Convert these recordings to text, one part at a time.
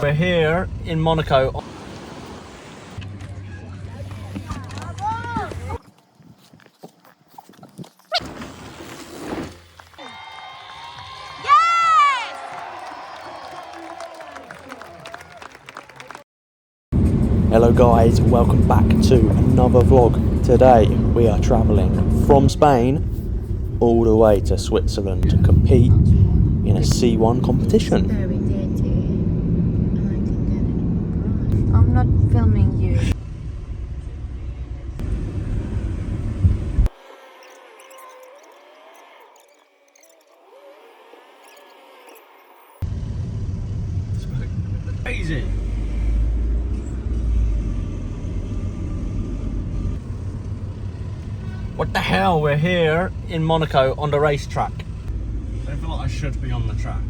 We're here in Monaco. Hello guys, welcome back to another vlog. Today we are travelling from Spain all the way to Switzerland to compete in a C1 competition. Very dirty, and I can get it. I'm not filming you. Crazy. What the hell? We're here in Monaco on the racetrack. I feel like I should be on the track.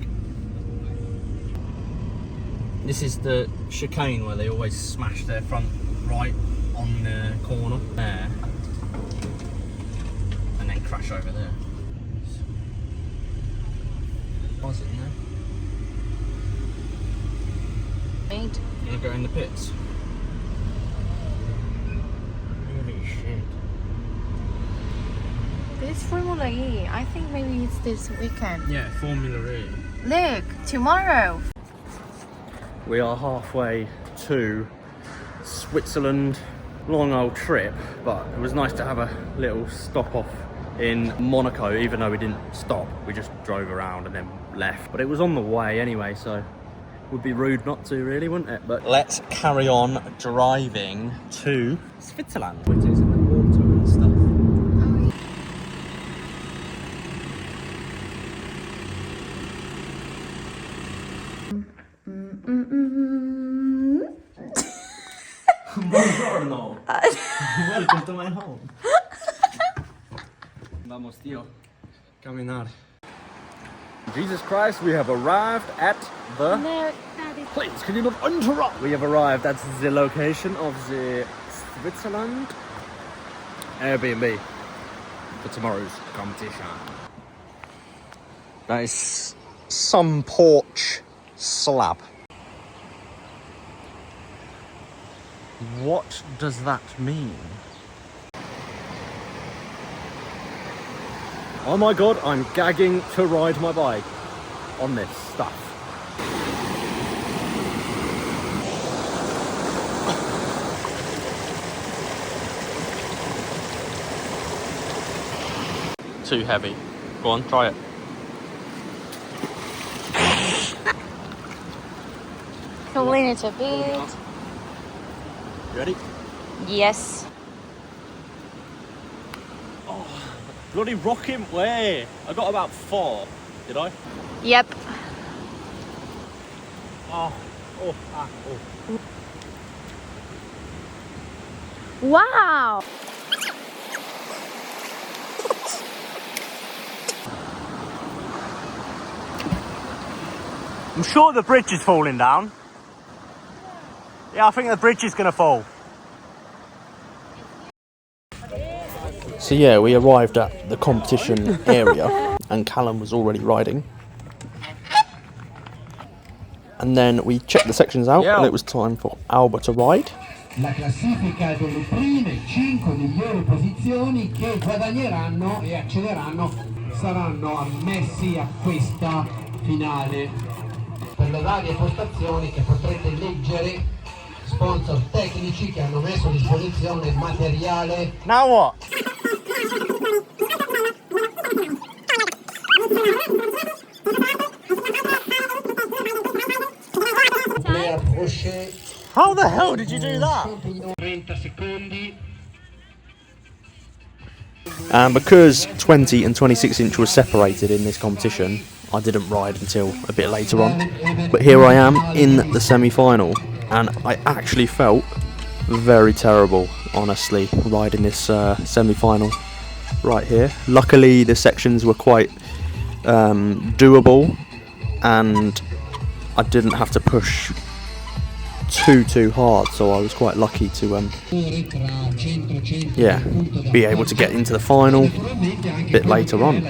This is the chicane where they always smash their front right on the corner there and then crash over there. What's it in there? Mate. You gonna go in the pits? Holy shit. This Formula E, I think maybe it's this weekend. Yeah, Formula E. Look, tomorrow. We are halfway to Switzerland. Long old trip, but it was nice to have a little stop off in Monaco, even though we didn't stop. We just drove around and then left. But it was on the way anyway, so it would be rude not to really, wouldn't it? But let's carry on driving to Switzerland. It is in the water and stuff. Buongiorno. Welcome to my home. Vamos, tío. Caminar. Jesus Christ, we have arrived at the... No, Daddy. Please, can you not interrupt? We have arrived at the location of the Switzerland Airbnb for tomorrow's competition. That is some porch slab. What does that mean? Oh my god, I'm gagging to ride my bike on this stuff. Too heavy. Go on, try it. Clean it a bit. You ready? Yes. Oh, bloody rocking way. I got about 4, did I? Yep. Oh. Wow. I'm sure the bridge is falling down. Yeah, I think the bridge is going to fall. So yeah, we arrived at the competition area and Callum was already riding. And then we checked the sections out and it was time for Alba to ride. La classifica delle prime 5 migliori posizioni che guadagneranno e accederanno saranno ammessi a questa finale. Per le varie postazioni che potrete leggere, sponsor tecnici che hanno messo a disposizione materiale. Now what? How the hell did you do that? 30 secondi. And because 20 and 26 inch were separated in this competition, I didn't ride until a bit later on. But here I am in the semi-final, and I actually felt very terrible, honestly, riding this semi-final right here. Luckily the sections were quite doable and I didn't have to push too hard, so I was quite lucky to be able to get into the final a bit later on.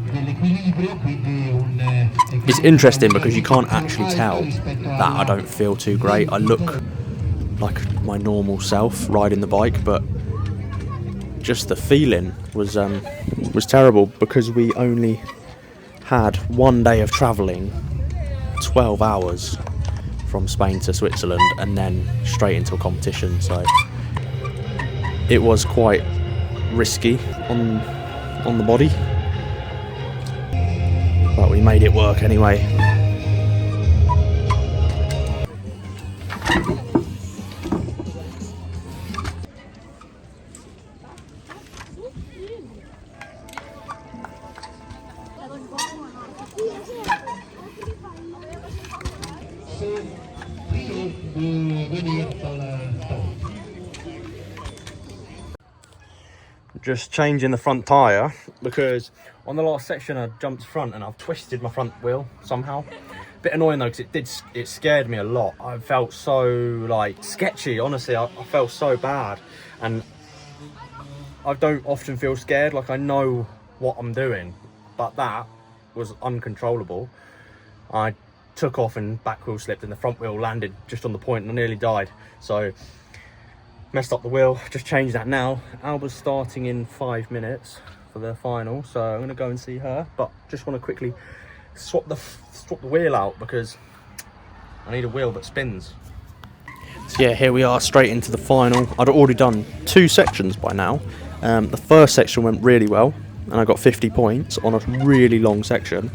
Dell'equilibrio, quindi un it's interesting because you can't actually tell that I don't feel too great. I look like my normal self riding the bike, but just the feeling was terrible because we only had 1 day of travelling, 12 hours from Spain to Switzerland, and then straight into a competition. So it was quite risky on the body, but we made it work anyway. Just changing the front tyre because on the last section I jumped front and I've twisted my front wheel somehow. Bit annoying though, because it scared me a lot. I felt so like sketchy, honestly. I felt so bad, and I don't often feel scared. Like, I know what I'm doing, but that was uncontrollable. I took off and back wheel slipped and the front wheel landed just on the point and I nearly died. So messed up the wheel, just changed that now. Alba's starting in 5 minutes for the final, so I'm gonna go and see her, but just want to quickly swap the wheel out because I need a wheel that spins. So yeah, here we are straight into the final. I'd already done 2 sections by now. The first section went really well and I got 50 points on a really long section,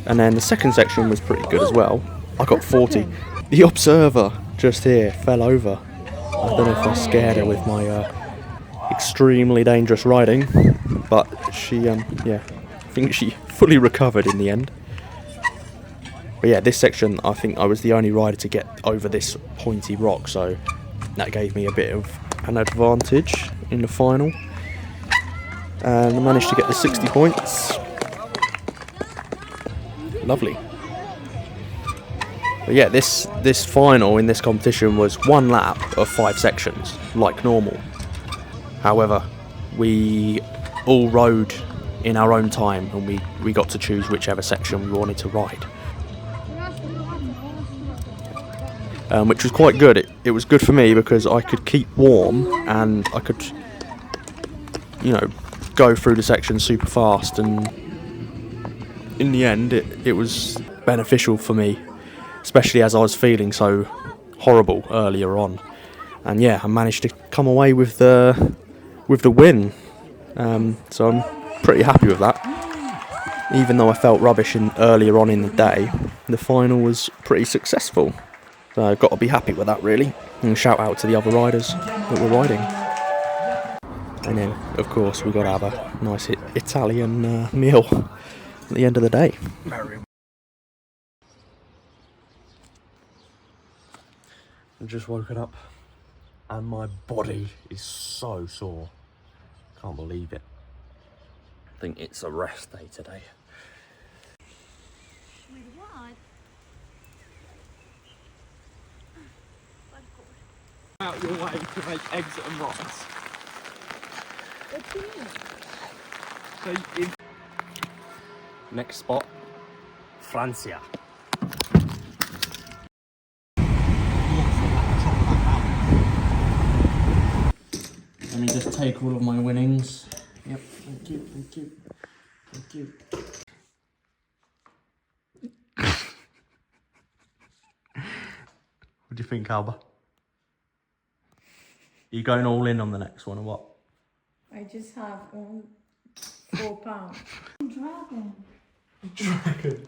and then the second section was pretty good as well. I got 40. The observer just here fell over. I don't know if I scared her with my extremely dangerous riding, but she, yeah, I think she fully recovered in the end. But yeah, this section, I think I was the only rider to get over this pointy rock, so that gave me a bit of an advantage in the final. And I managed to get the 60 points. Lovely. But yeah, this final in this competition was 1 lap of 5 sections, like normal. However, we all rode in our own time and we got to choose whichever section we wanted to ride. Which was quite good. It was good for me because I could keep warm and I could, you know, go through the section super fast, and in the end it was beneficial for me, especially as I was feeling so horrible earlier on. And yeah, I managed to come away with the win, so I'm pretty happy with that. Even though I felt rubbish earlier on in the day, the final was pretty successful, so I've got to be happy with that really, and shout out to the other riders that were riding. And then of course we got to have a nice Italian meal at the end of the day. I've just woken up and my body is so sore. Can't believe it. I think it's a rest day today. With what? Out your way to make eggs and rocks. What do you mean? Next spot, Francia. Let me just take all of my winnings. Yep, thank you, thank you, thank you. What do you think, Alba? Are you going all in on the next one or what? I just have £4. Dragon. Dragon.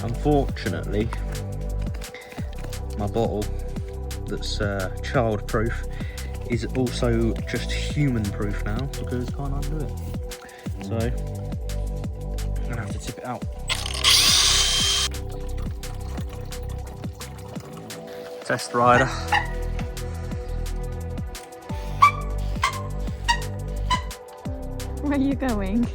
Unfortunately, my bottle that's child proof is also just human proof now because I can't undo it. So so I'm gonna have to tip it out. Test rider. Where are you going?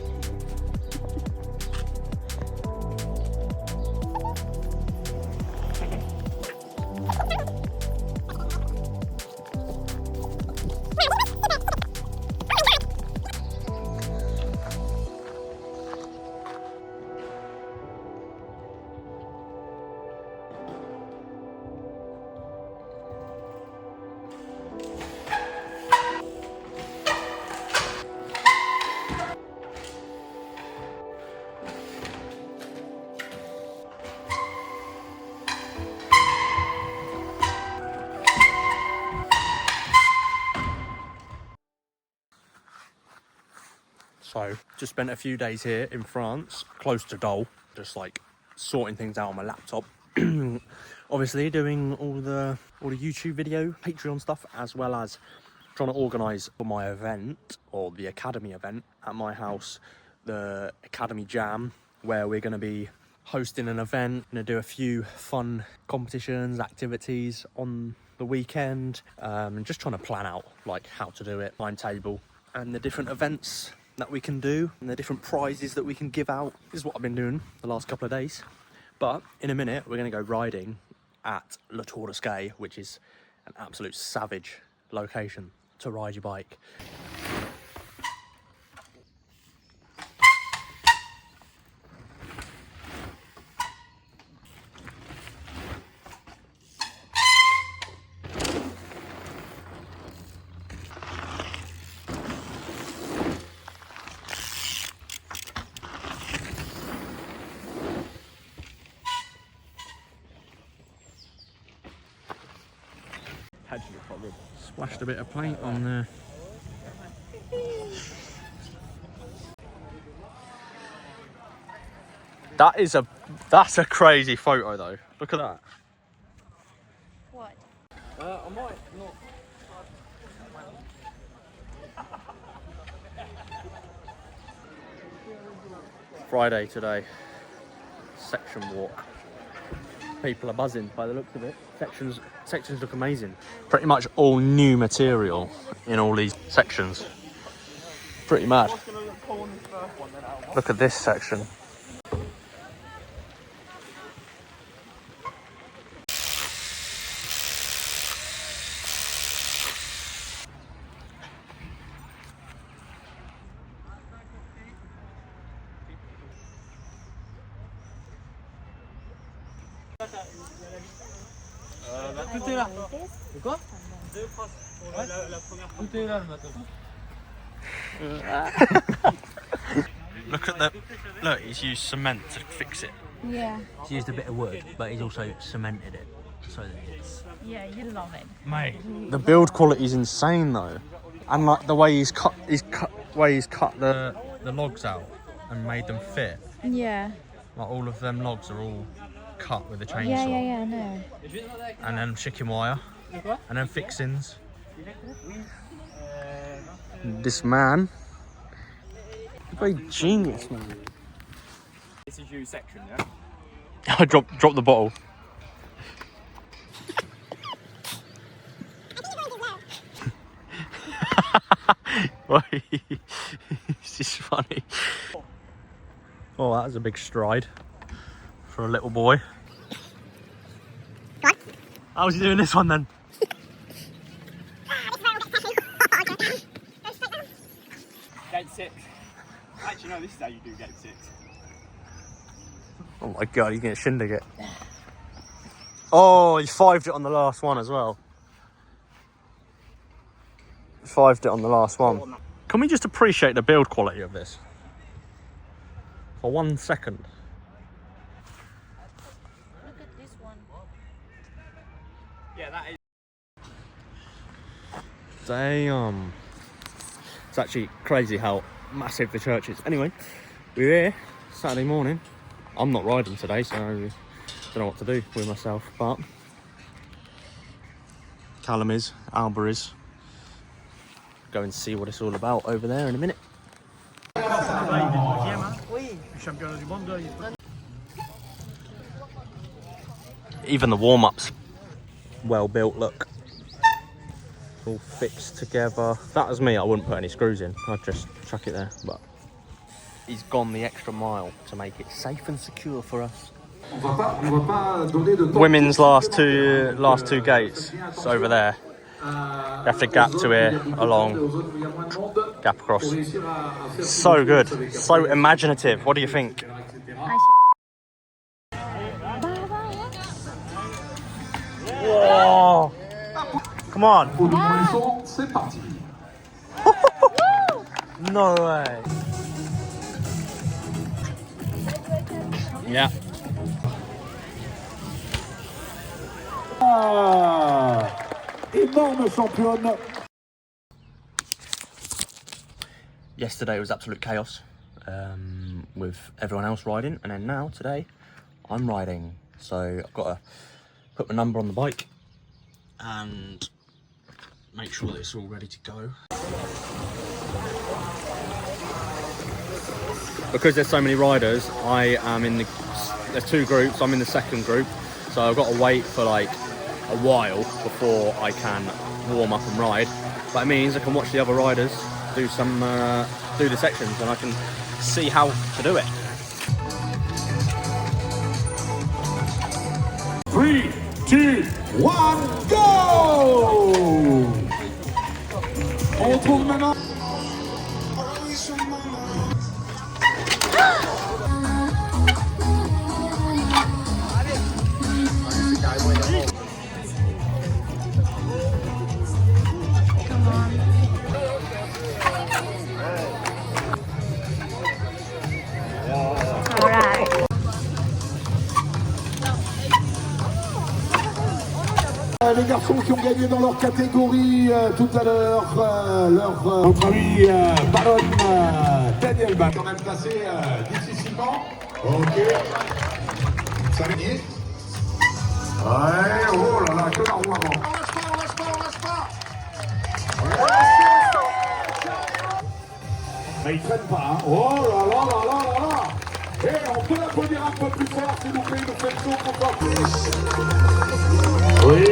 So, just spent a few days here in France, close to Dole, just like sorting things out on my laptop. Obviously doing all the YouTube video, Patreon stuff, as well as trying to organise for my event, or the Academy event at my house, the Academy Jam, where we're going to be hosting an event, going to do a few fun competitions, activities on the weekend, and just trying to plan out like how to do it, timetable, and the different events that we can do and the different prizes that we can give out. This is what I've been doing the last couple of days. But in a minute, we're going to go riding at Le Tour de Ski, which is an absolute savage location to ride your bike. Splashed a bit of paint on there. That's a crazy photo though. Look at that. What? I might not. Friday today. Section walk. People are buzzing by the looks of it. Sections look amazing. Pretty much all new material in all these sections. Pretty mad. Look at this section. Tout est là. De quoi? Deux phrases pour la première fois. Tout est là le matin. Look at that. Look, he's used cement to fix it. Yeah. He's used a bit of wood, but he's also cemented it so that it's. Yeah, you love it. Mate, the build quality is insane though, and like the way he's cut the logs out and made them fit. Yeah. Like all of them logs are all cut with a chainsaw. Yeah, I know. And then chicken wire, and then fixings. This man, a very genius man. This is your section, yeah? I dropped the bottle. This is funny. Oh, that was a big stride for a little boy. How's he doing this one then? Gate 6. Actually, no, this is how you do gate 6. Oh my god, he's gonna shindig it. Oh, he fived it on the last one as well. Fived it on the last one. Can we just appreciate the build quality of this? For 1 second. Look at this one. Yeah, that is. Damn. It's actually crazy how massive the church is. Anyway, we're here Saturday morning. I'm not riding today, so I don't know what to do with myself, but Callum is, Alba is. Go and see what it's all about over there in a minute. championnat du monde. Even the warm-ups, well built. Look, all fixed together. That was me. I wouldn't put any screws in. I'd just chuck it there. But he's gone the extra mile to make it safe and secure for us. Women's last two gates. It's over there. You have to gap to here, along, gap across. So good, so imaginative. What do you think? Whoa! Come on! No way! Yeah. Énorme championne. Yesterday was absolute chaos with everyone else riding, and then now today I'm riding. So I've got to put my number on the bike and make sure that it's all ready to go. Because there's so many riders, I am in the, there's two groups, I'm in the second group, so I've got to wait for like a while before I can warm up and ride. But it means I can watch the other riders do some do the sections, and I can see how to do it. 3, 2, 1, go! On retrouve maintenant. Les garçons qui ont gagné dans leur catégorie tout à l'heure, notre ami Baron Daniel Bat. Quand même placé difficilement. Ok. Ça va gagner. Ouais, oh là là, que la roue avant. On lâche pas. Mais il traîne pas, hein. Oh là là. Et on peut l'applaudir un peu plus fort, s'il vous plaît, il nous fait le son pour oui,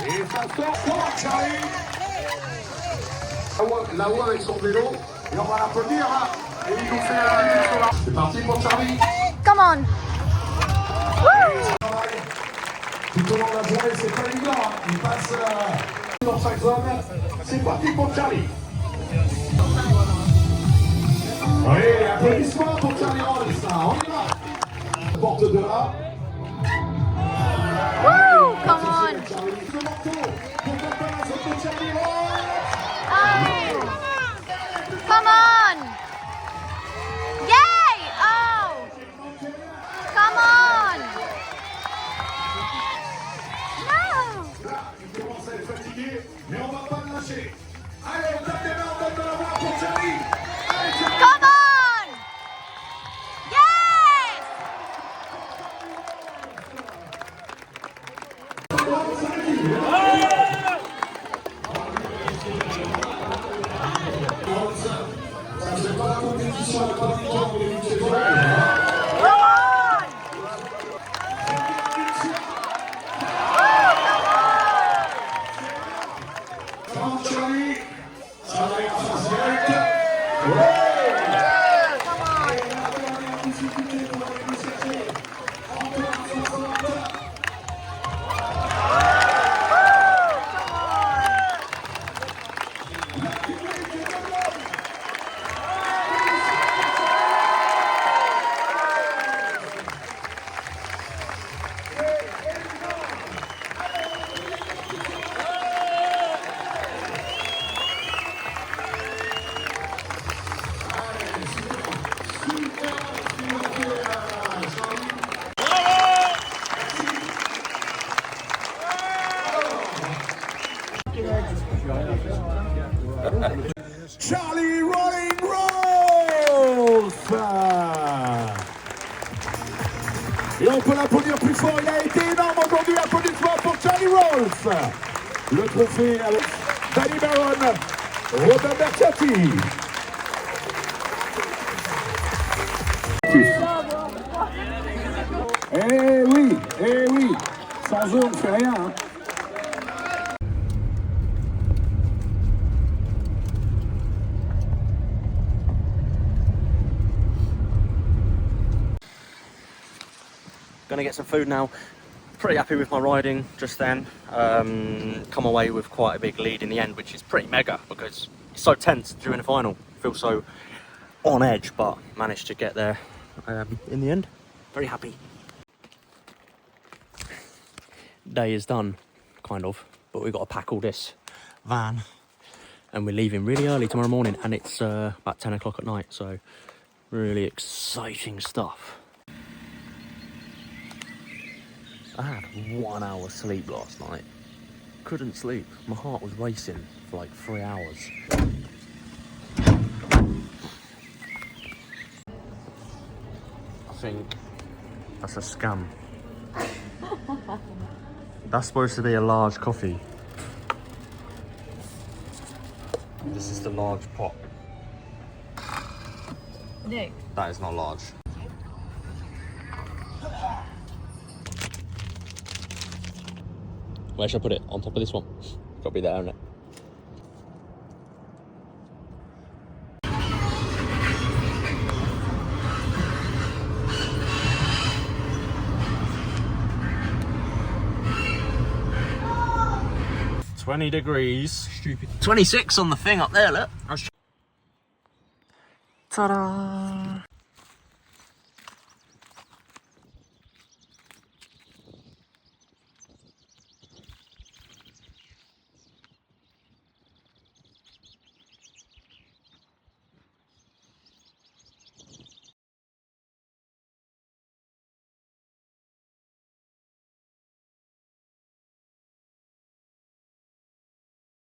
et ça sort fort, Charlie. Là-haut avec son vélo, et on va l'applaudir, hein. Et il nous fait un sur la... C'est parti pour Charlie. Come on. Tout au long de la journée, c'est pas évident, hein. Il passe dans chaque zone. C'est parti pour Charlie. Oui, applaudissements pour Charlie Rolls, on y va. Porte de là. Woo! Come on. Oh. Come on. Yay! Oh. Come on. No. Là, il commence à être fatigué, mais on va pas le lâcher. Allez, on tape des mains, on donne de la voix pour Charlie. Allez, Charlie. Come on. Yes. C'est pas la compétition, elle pas du temps pour les lutter pour elle. Charlie, ça va être facile. Charlie Rolling Rolls. Et on peut l'applaudir plus fort, il a été énorme aujourd'hui, applaudissements pour Charlie Rolls. Le trophée avec Danny Baron, Robin Berciati. Sans eux, on fait rien. Hein. Gonna get some food now. Pretty happy with my riding just then. Come away with quite a big lead in the end, which is pretty mega because it's so tense during the final. Feel so on edge, but managed to get there in the end. Very happy. Day is done, kind of, but we've got to pack all this van and we're leaving really early tomorrow morning, and it's about 10 o'clock at night, so really exciting stuff. I had 1 hour sleep last night. Couldn't sleep. My heart was racing for like 3 hours. I think that's a scam. That's supposed to be a large coffee. This is the large pot. Nick. That is not large. Where should I put it? On top of this one? Got to be there, hasn't it? $20 degrees. Stupid. 26 on the thing up there, look. Ta-da!